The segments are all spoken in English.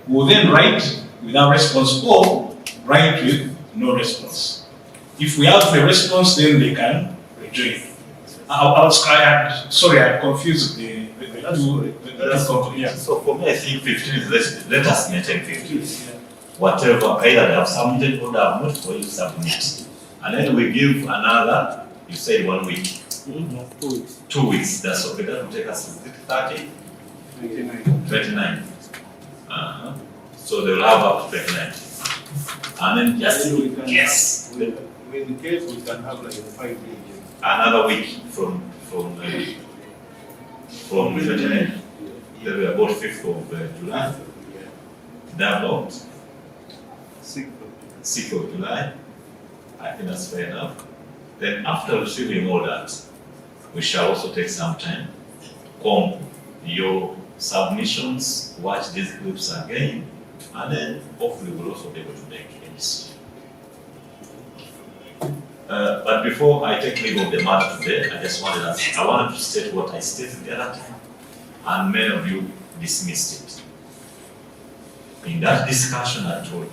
We will then write without response or write with no response. If we have the response, then they can rejoin. Sorry, I confused the two. Yeah. So for me, I think 15 is let us maintain 15. Yeah. Whatever, either they have submitted or they have not, or you submit. And then we give another, you said 1 week. 2 weeks. 2 weeks, that's okay. That will take us to 30? 29. So they will have up to 29. And then just yes. In the case we can have like a 5 week. Another week from 29. There were about 5th of July. That about 6th of July. I think that's fair enough. Then after receiving all that, we shall also take some time, comb your submissions, watch these clips again, and then hopefully we'll also be able to make a decision. But before I take leave of the matter today, I wanted to state what I stated the other time, and many of you dismissed it. In that discussion, I told you,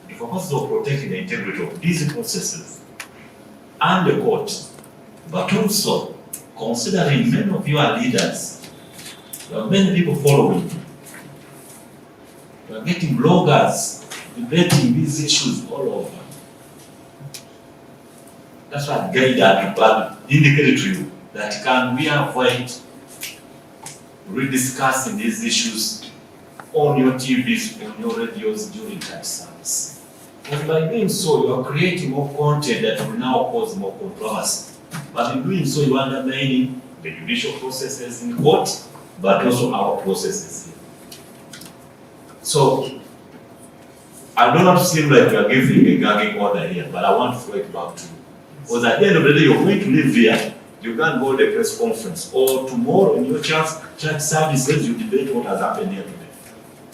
the purpose of protecting the integrity of these processes and the court, but also considering many of you are leaders, there are many people following you. We are getting bloggers debating these issues all over. That's what guide that indicated to you that can we avoid rediscussing these issues on your TVs, on your radios during that service. And by doing so, you are creating more content that will now cause more controversy. But in doing so, you are undermining the judicial processes in court, but also our processes here. So, I don't want to seem like we are giving a gagging order here, but I want to throw it back to you. Because at the end of the day, you're going to live here, you can't go to a press conference, or tomorrow in your church services, you debate what has happened here today.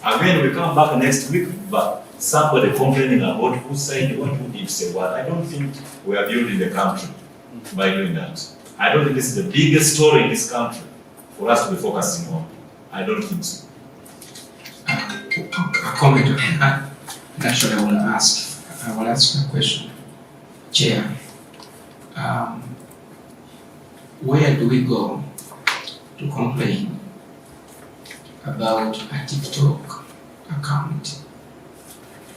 Again, we come back next week, but somebody complaining about who said what, who did say what. I don't think we are building the country by doing that. I don't think this is the biggest story in this country for us to be focusing on. I don't think so. A comment on that. Actually, I will ask a question. Chair, where do we go to complain about a TikTok account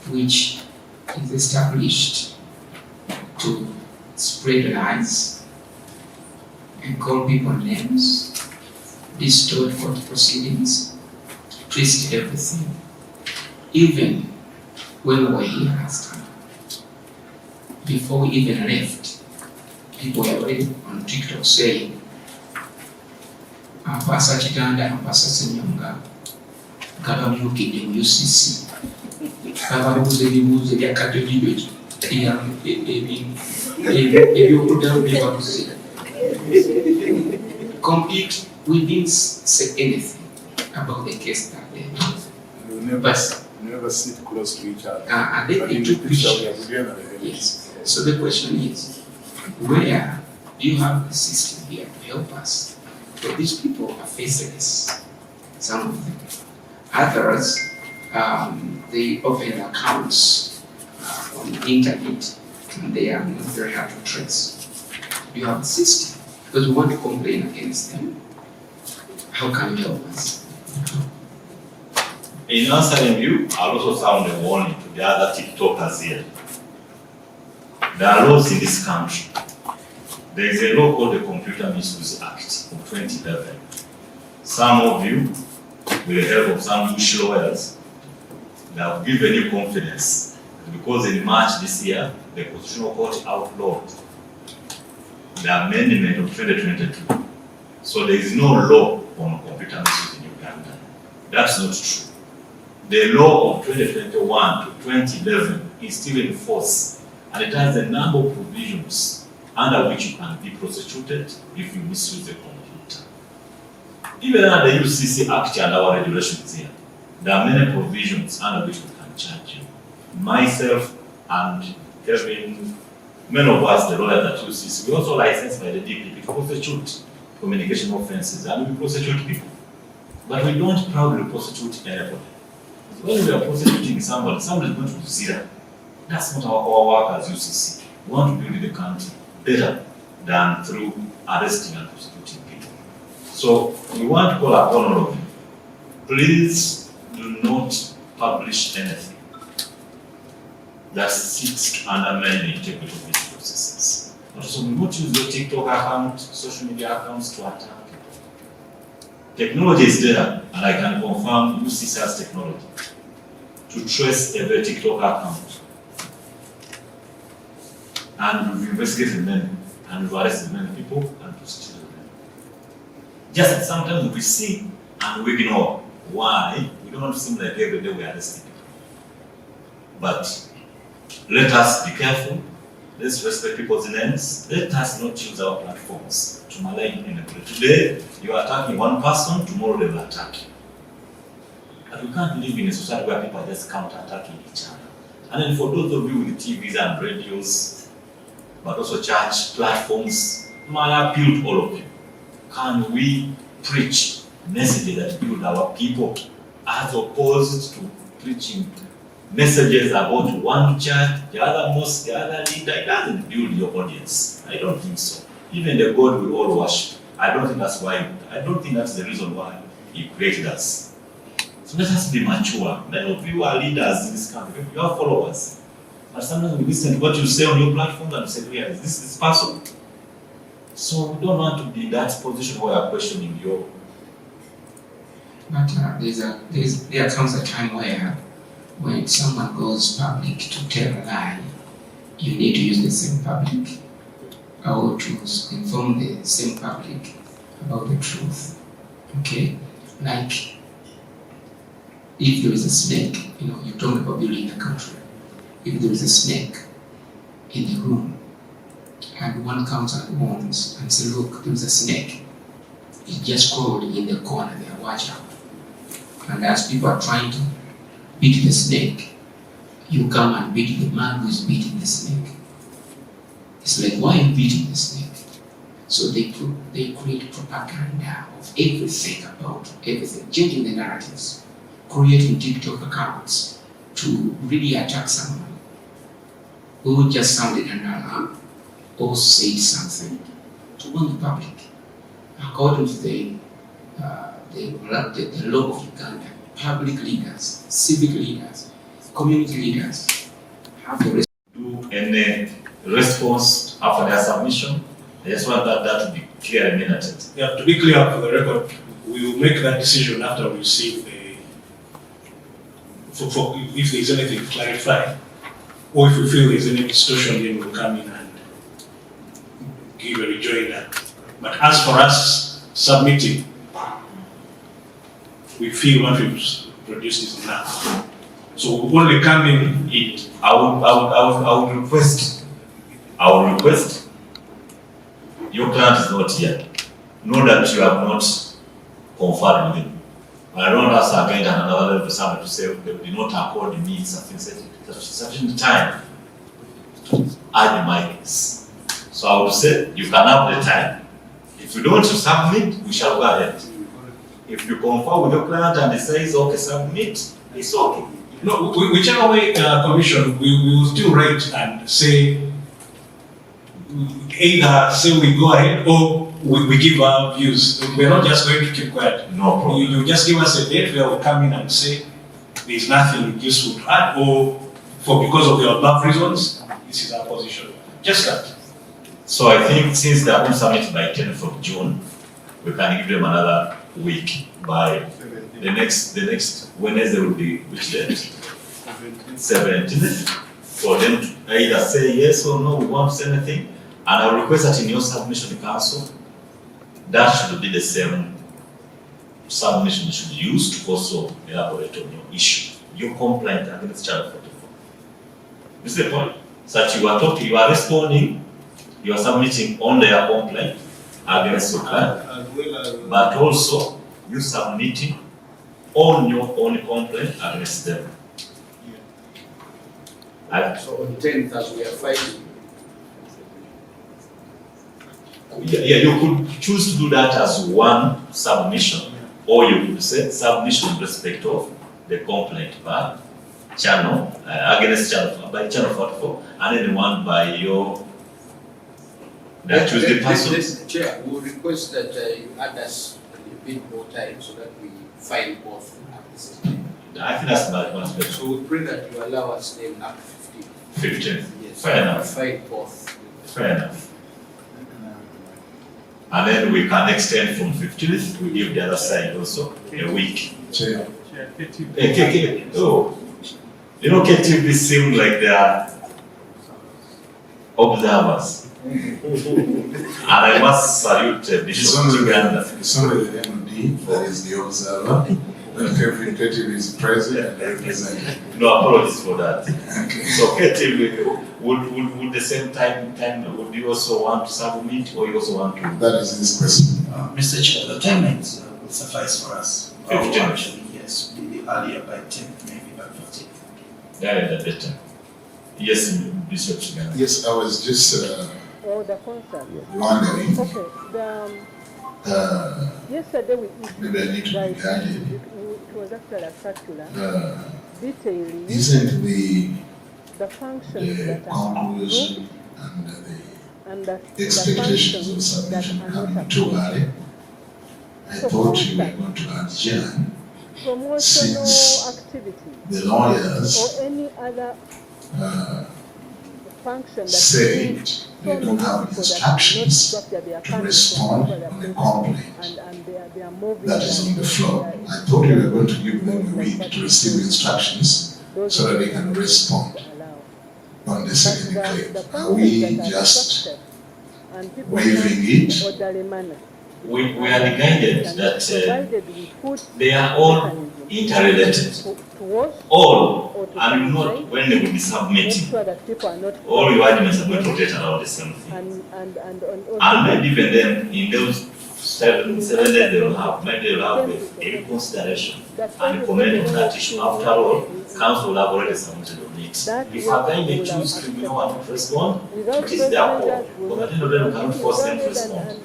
which is established to spread lies and call people names, distort court proceedings, twist everything? Even when we were here last time, before we even left, people were already on TikTok saying, Mpasa Chitanda, Mpasa Ssenyonga, gabamyukidde mu UCC, bababuuza ebibuuzo ebya katoliki ebyokuddamu bye babuze. Complete, we didn't say anything about the case that day. We never sit close to each other. And then they took pictures. Yes. So the question is, where do you have a system here to help us? But these people are faceless, some of them. Others, they open accounts on the internet and they are not very hard to trace. Do you have a system? Because we want to complain against them. How can you help us? In answering you, I'll also sound a warning to the other TikTokers here. There are laws in this country. There is a law called the Computer Misuse Act of 2011. Some of you, with the help of some English lawyers, they have given you confidence because in March this year, the Constitutional Court outlawed the amendment of 2022. So there is no law on computer misuse in Uganda. That's not true. The law of 2021 to 2011 is still in force, and it has a number of provisions under which you can be prosecuted if you misuse the computer. Even under the UCC Act and our regulations here, there are many provisions under which we can charge you. Myself and Kevin, many of us, the lawyers at UCC, we also licensed by the DPP to prosecute communication offenses, and we prosecute people. But we don't proudly prosecute anybody. When we are prosecuting somebody is going to zero. That's not our work as UCC. We want to build the country better than through arresting and prosecuting people. So we want to call upon all of you. Please do not publish anything that seeks to undermine the integrity of these processes. Also, we won't use your TikTok account, social media accounts to attack people. Technology is there, and I can confirm UCC has technology to trace every TikTok account. And we've investigated many, and we've arrested many people and prosecuted them. Just that sometimes we see and we ignore. Why? We don't want to seem like every day we are arresting people. But let us be careful. Let's respect people's names. Let us not use our platforms to malign anybody. Today, you are attacking one person, tomorrow they will attack you. But we can't live in a society where people are just counter-attacking each other. And then for those of you with TVs and radios, but also church platforms, my appeal to all of you, can we preach messages that build our people as opposed to preaching messages about one church, the other mosque, the other leader? It doesn't build your audience. I don't think so. Even the God we all worship, I don't think that's the reason why He created us. So let us be mature. Many of you are leaders in this country, you are followers. But sometimes we listen to what you say on your platform and say, yeah, is this person? So we don't want to be in that position where we are questioning your. But there comes a time where when someone goes public to tell a lie, you need to use the same public or to inform the same public about the truth. Okay? Like, if there is a snake, you talk about building a country. If there is a snake in the room and one comes and warns and says, look, there is a snake. It just crawled in the corner there, watch out. And as people are trying to beat the snake, you come and beat the man who is beating the snake. It's like, why are you beating the snake? So they create propaganda of everything about everything, changing the narratives, creating TikTok accounts to really attack someone who just sounded an alarm or said something to warn the public. According to the law of Uganda, public leaders, civic leaders, community leaders have the do any response after their submission. I just want that to be clear and minute. Yeah, to be clear for the record, we will make that decision after we receive if there is anything to clarify, or if we feel there is any distortion, then we'll come in and give a rejoinder. But as for us submitting, we feel what we've produced is enough. So we only come in it. I would request your client is not here. Know that you have not conferred with him. I don't ask again and another level somebody to say they did not accord me sufficient time to add my case. So I would say you can have the time. If you don't want to submit, we shall go ahead. If you confer with your client and he says okay, submit, it's okay. No, whichever way, Commission, we will still write and say, either say we go ahead or we give our views. We're not just going to keep quiet. No problem. You just give us a date where we come in and say there's nothing useful to add, or because of your above reasons, this is our position. Just that. So I think since they are going to submit by 10th of June, we can give them another week. By the next Wednesday will be which date? 17th. For them to either say yes or no, we won't say anything. And I will request that in your submission, counsel, that should be the same submission you should use to also elaborate on your issue, your complaint against Child 44. This is the point. So that you are responding, you are submitting on their complaint against your client, but also you submitting on your own complaint against them. So on 10th, as we are fighting. Yeah, you could choose to do that as one submission, or you could say submission in respect of the complaint by channel, against channel, by channel 44, and then one by your, that was the person. Chair, we will request that you add us a bit more time so that we file both at the same time. I think that's about one. So we pray that you allow us then up to 15. 15. Yes. Fair enough. File both. Fair enough. And then we can extend from 15th, we give the other side also a week. Chair. Oh, you know, KTV seem like they are observers. And I must salute Bishop Uganda. It's only the MD that is the observer. When Kevin Ketiv is present and representing. No apologies for that. Okay. So KTV, would the same time, would you also want to submit or you also want to? That is his question. Mr. Chair, the 10 minutes will suffice for us. 15. Actually, yes, be earlier by 10, maybe by 15. Yeah, the better. Yes, Bishop Uganda. Yes, I was just Or the concert. wondering, Okay, yesterday we maybe I need to be guided. it was actually a circular detailing Isn't the functions the that are approved conclusion and the and the expectations of functions that submission are not coming too approved. early? I thought you were going to adjourn Promotional Since activity the lawyers or any other function that said so they don't many have people that instructions are not structured, they are to coming respond from on a other complaint places and they are moving. that is on the floor. I thought you were going to give them a week to receive instructions so that they can respond on the second claim. Are we just waiving it? orderly manner. We are guided that Provided we put they are all interrelated. to wash All, or to and not sanitize, when they will be make submitting. sure that people are not All your arguments are going to rotate around the same thing. and And maybe even then, in those seven days they will have, maybe they will have a consideration and comment on that issue. After all, council will have already submitted on it. If a guy may choose to not want to respond, it is their call. But at the end of the day, we cannot force them to respond.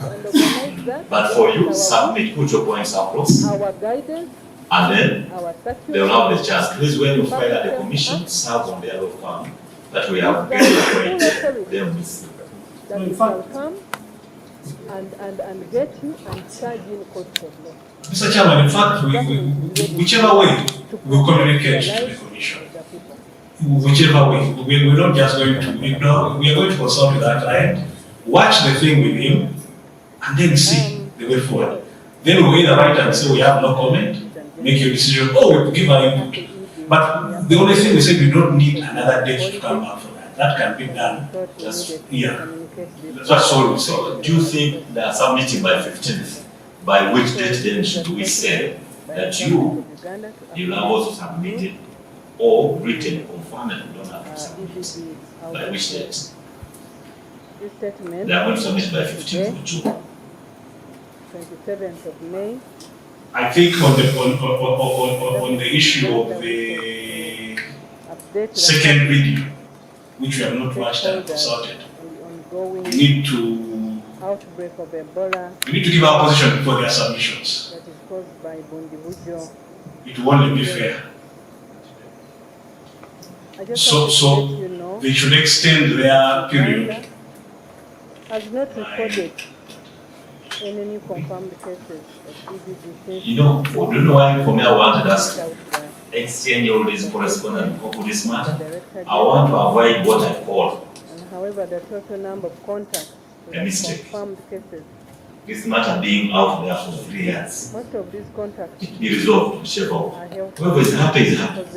But for you, submit, put your points across, our guidance, and then our they will have the chance. Please, when you file at the commission, serve on their law firm that we have appointed them with. that we shall come and get you and charge you in court of law. Mr. Chairman, in fact, whichever way we communicate to the commission, whichever way, we're not just going to ignore, we are going to consult with our client, watch the thing with him, and then see the way forward. Then we'll either write and say we have no comment, make your decision, or we give our input. But the only thing we said, we don't need another date to come back for that. That can be done just here. That's all we say. So, do you think they are submitting by 15th? By which date then should we say that you will have also submitted or written confirm that you don't have to submit? By which date? They are going to submit by 15th of June. 27th of May. I think on the issue of the second video, which we have not watched and consulted, we need to outbreak of Ebola give our position before their submissions. that is caused by Bundibujo. It will only be fair. I just So- want to so let you know, They should extend their period. has not recorded any new confirmed cases of EBD. You know, do you know why for me I wanted us to exchange all this correspondence on this matter? I want to avoid what I call And however, the total number of contacts A with mistake. confirmed cases, this matter being out there for 3 years. most of these contacts It be resolved, whichever. are health Whoever is happy is happy. because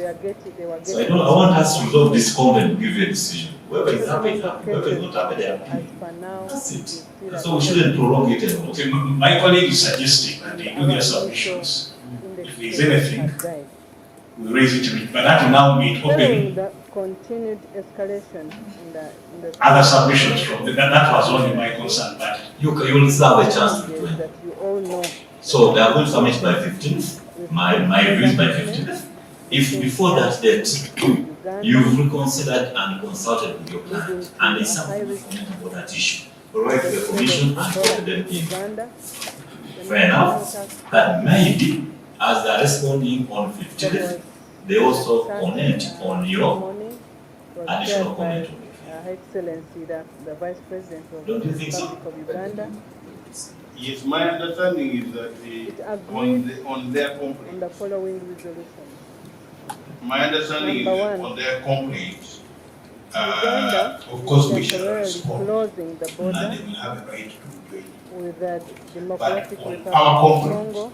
they were So I getting. want us to resolve this comment and give you a decision. Whoever is happy is happy. Whoever is not happy, they are As happy. per now, That's it. we still So we shouldn't prolong it anymore. Okay, my colleague is suggesting that they do their submissions. If there's anything, we raise it, but that will now be Following open the continued escalation in the other submissions from that was only my concern, but You will still have a chance to do it. that you all know. So they are going to submit by 15th. My review is by 15th. If before that date, you've reconsidered and consulted with your client, and there's something to comment about that issue, write to the commission and put them in. Uganda, Fair enough. That maybe, as they're responding on 15th, they also comment on your ceremony was additional chaired by comment on it. Her Excellency, the Vice President of Don't you the think so? Republic of Uganda, Yes, my understanding is that it on agreed on their on complaint, the following resolution. my understanding is Number that one, on their complaint, Uganda of course we is shall temporarily respond. closing the And border they will have a right to do it. with the Democratic But on Republic our of complaint, Congo.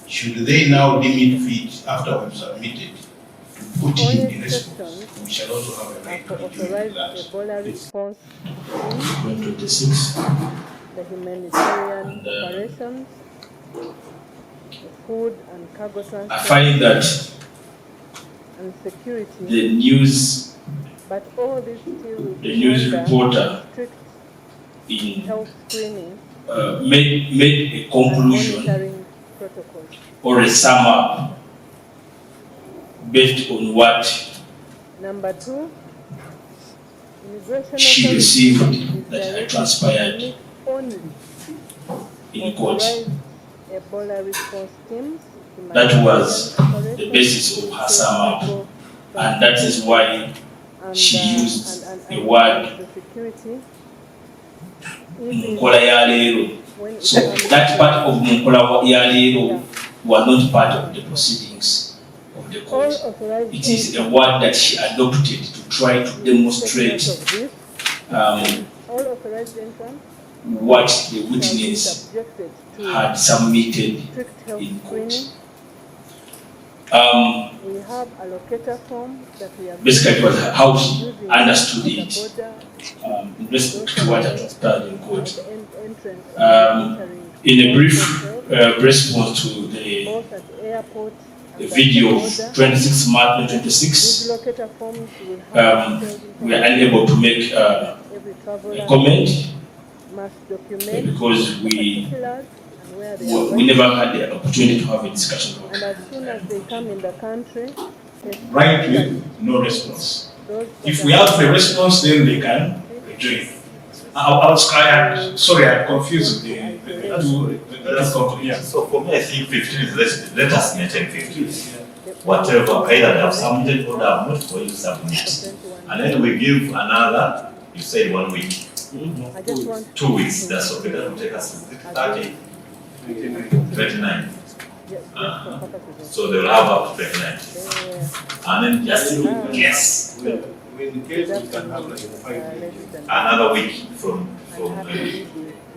should they now deem it fit after we've submitted to put in Only the response, exceptions we shall also have a are right for to deal with authorized that. Ebola response team, 26. the humanitarian And, operations, the food and cargo I transport, find that and security. the news But all this still will the be news under reporter strict in health screening made a and conclusion monitoring protocols. or a sum up based on what Number two, immigration she authorities received is that had directed to transpired permit only in court. authorized Ebola response teams. That was humanitarian the operations, basis of her sum up, people and that is why and, she used the and word the security. Munkola ya leero. When it So comes that to- part of Munkola ya leero Yeah. was not part of the proceedings of the all court. authorized It is a entities word that she adopted to try to take demonstrate note of this. All authorized entrants what the shall be witness subjected to had submitted strict health in court. screening. We have a locator form that we have Basically, it was how she using understood at the it border, in respect to what had transpired in court. at the entrance, Um, In a brief both response to the at the airport and at video the of border. 26 March These 2026, locator forms will have detailed we are information unable to make that every traveler a comment must document because the we particulars and where they are we going. never had the opportunity to have a discussion about And it. as soon as they come in the country, Right with no response. those If that we are- have a response, then they can rejoin. Sorry, I confused the two companies. So for me, I think 15 is let us maintain 15. Whatever, either they have submitted or they have not, or you submit. And then we give another, you said 1 week, I just want 2 weeks, that's okay, that will take us to 30, 29. Yes, for purposes So they will have up to 29. of- And then just guess, in case we can have like 5 days. another week from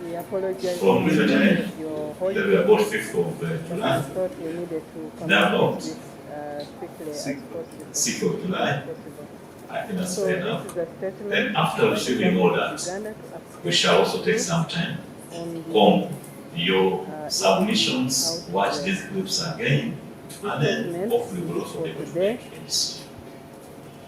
We apologize from for 29. your That we holiday. are about 5th of But I July, thought we needed to Now, communicate this quickly as Sixth. possible. 6th of July. Possible. I think that's So fair this enough. is a statement. Then after receiving all that, Uganda to update we shall also take some time, on the, comb your submissions, watch these clips again, and then hopefully we'll also be able to make a decision.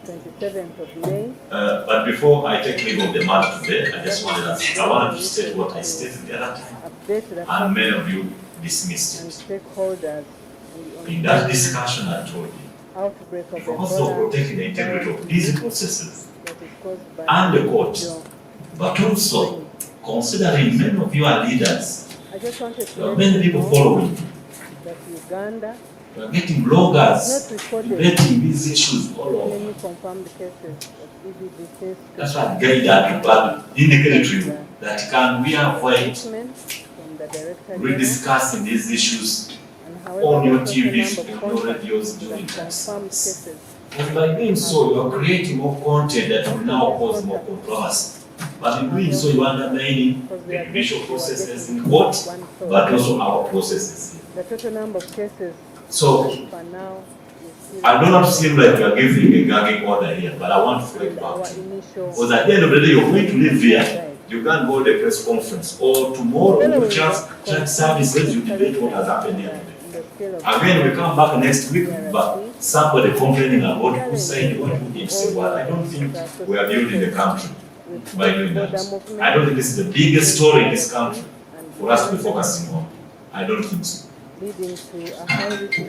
27th of May. But before I take leave of the matter today, I just wanted to state what I stated the other time, Update the and many public of you dismissed and it. stakeholders In that discussion, I told you, outbreak of for also Ebola protecting the integrity of these processes that is caused by and the court, but also considering many of you are leaders, I just wanted to there are let many you people know following, that Uganda we are getting has bloggers not reported debating these issues all over. any confirmed cases of EBD case. That's what guide that, but indicate to you that can we avoid Statement from the Director General, rediscussing these issues and however on your the total TVs, number of on your contacts radios and during confirmed that. cases. And by doing so, you are creating more content that will now cause more controversy. But in doing so, you are undermining the judicial processes in court, but also our processes. The total number of cases So for now is I don't want to seem like you are giving a gagging order here, but I want to flag our back. initial. Because at the end of the day, you're going to live here, you can't hold a press conference, or tomorrow you just church services, you debate what has happened here today. Again, we come back next week, but somebody complaining about who said what, who didn't say what. I don't think we are building the country by doing that. I don't think this is the biggest story in this country for us to be focusing on. I don't think so. Leading to a high risk A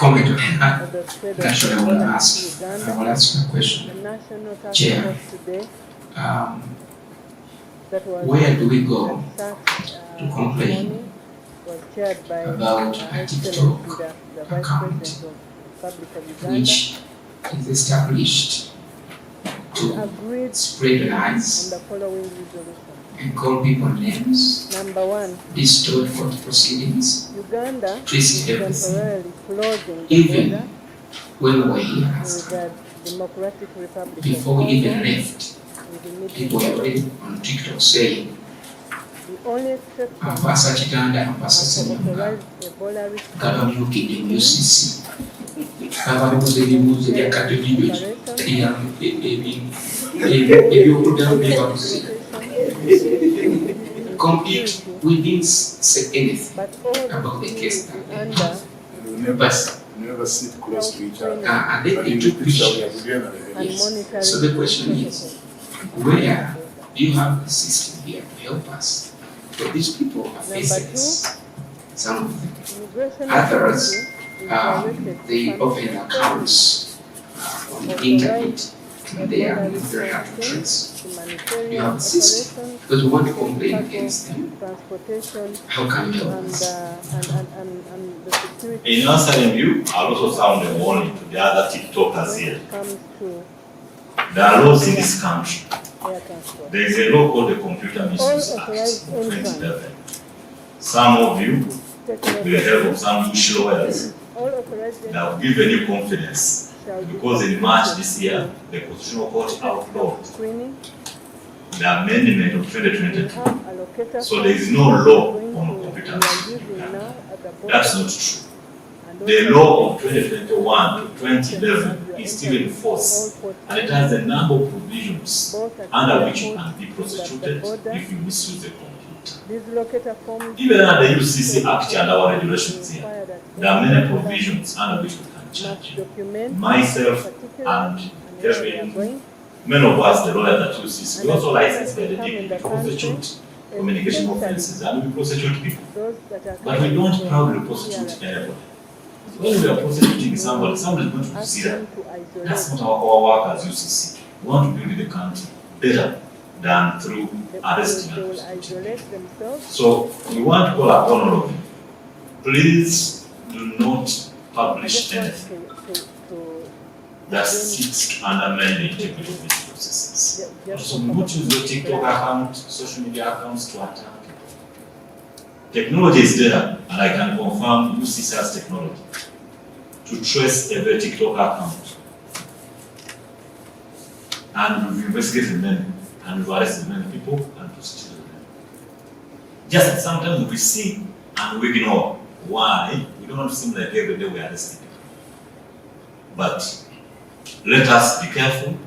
comment on that. of the spread of Actually, I want to Ebola ask. to I Uganda. will ask you a question. The national task Chair. force today that was Where do we go sacked, to complain morning was chaired by about a Her Excellency, TikTok the Vice account President Republic of Uganda which is established to agreed spread on lies the following resolution. and call people names, Number one, distort court proceedings, Uganda twist is everything. temporarily closing the Even border when we were here with last time, the Democratic Republic before of we even Congo, left, with immediate people were effect. already on TikTok saying, The only exception Ambassa Kitanda, Ambassa has Ssenyonga, authorized Ebola response gabamyukidde mu UCC. Bababuuza ebibuuzo bya kategori ebyokuddamu byebabuze. Complete, we didn't say anything but all about the case that they under had. We never sit close to each other. And then they took pictures. together. and Yes. monitoring So the question is, where do you have a system here to help us? But these people are faceless. Some of them. immigration Others, authority is directed to they some open accounts on the internet, and they are very hard to trace. humanitarian You have a system, operations, because we want to complain against them. transportation, How can you help and, us? and the security In answering you, I'll also sound a warning to the other TikTokers when here. it comes to There are laws in this country. air transport. There is a law called the Computer Misuse Act of 2011. Some of you, with the help of some bush lawyers, All authorized they have given you confidence shall be because in March this year, the Constitutional Court outlawed screening. the amendment of We 2022. have a locator So there is form no law going on to- computer we are misuse. using now at the border. That's not true. And The also law of 2021 to 2011 is still in force, and it has a number of provisions both at under which you airports can be and at the prosecuted border. if you misuse the computer. These locator forms Even under the UCC Act and our regulations here, require that there are many every provisions under which we can must charge you. document Myself particularly and where we are Kevin, going, many of us, the lawyers at UCC, we and also as licensed by soon the as they come DP in to the prosecute communication offences, and we prosecute people. those that are But we coming don't from proudly here, prosecute anybody. When we are prosecuting somebody is going to ask see that. them to isolate. That's not our work as UCC. We want to build the country better than through arresting They and will prosecuting. isolate themselves. So we want to call upon all of you. Please do not I publish just want anything to that seeks to undermine the integrity of these processes. just So we won't use your TikTok account, social media accounts to attack people. Technology is there, and I can confirm UCC has technology to trace every TikTok account. And we've investigated many, and we've arrested many people and prosecuted them. Just that sometimes we see and we ignore. Why? We don't want to seem like every day we are arresting people. But let us be careful.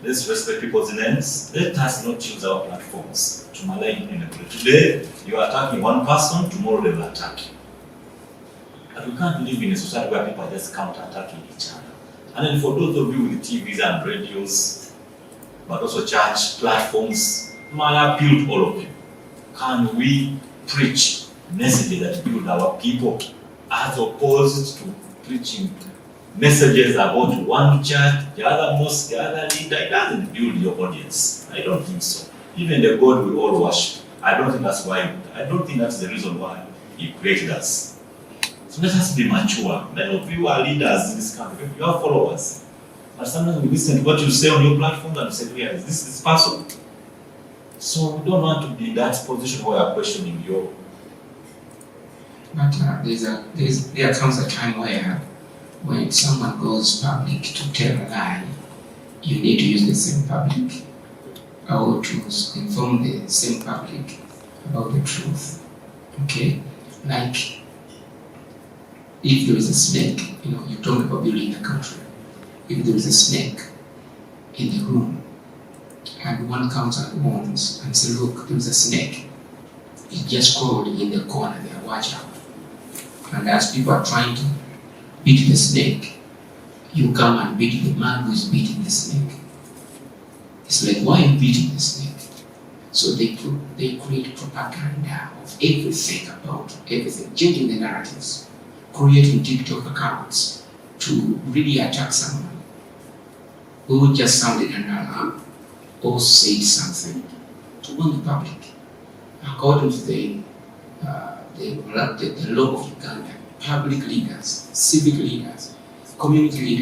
Let's respect people's names. Let us not use our platforms to malign anybody. Today, you are attacking one person, tomorrow they will attack you. And we can't live in a society where people are just counter-attacking each other. And then for those of you with TVs and radios, but also church platforms, my appeal to all of you, can we preach messages that build our people as opposed to preaching messages about one church, the other mosque, the other leader? It doesn't build your audience. I don't think so. Even the God we all worship, I don't think that's why, I don't think that's the reason why He created us. So let us be mature. Many of you are leaders in this country, you are followers. But sometimes we listen to what you say on your platform and we say, yeah, this is possible. So we don't want to be in that position where we are questioning your. But there comes a time where when someone goes public to tell a lie, you need to use the same public or to inform the same public about the truth. Okay? Like, if there is a snake, you talk about building a country. If there is a snake in the room and one comes and warns and says, look, there is a snake. It just crawled in the corner there, watch out. And as people are trying to beat the snake, you come and beat the man who is beating the snake. It's like, why are you beating the snake? So they create propaganda of everything about everything, changing the narratives, creating TikTok accounts to really attack someone who just sounded an alarm or said something to warn the public. According to the law of Uganda, public leaders, civic leaders, community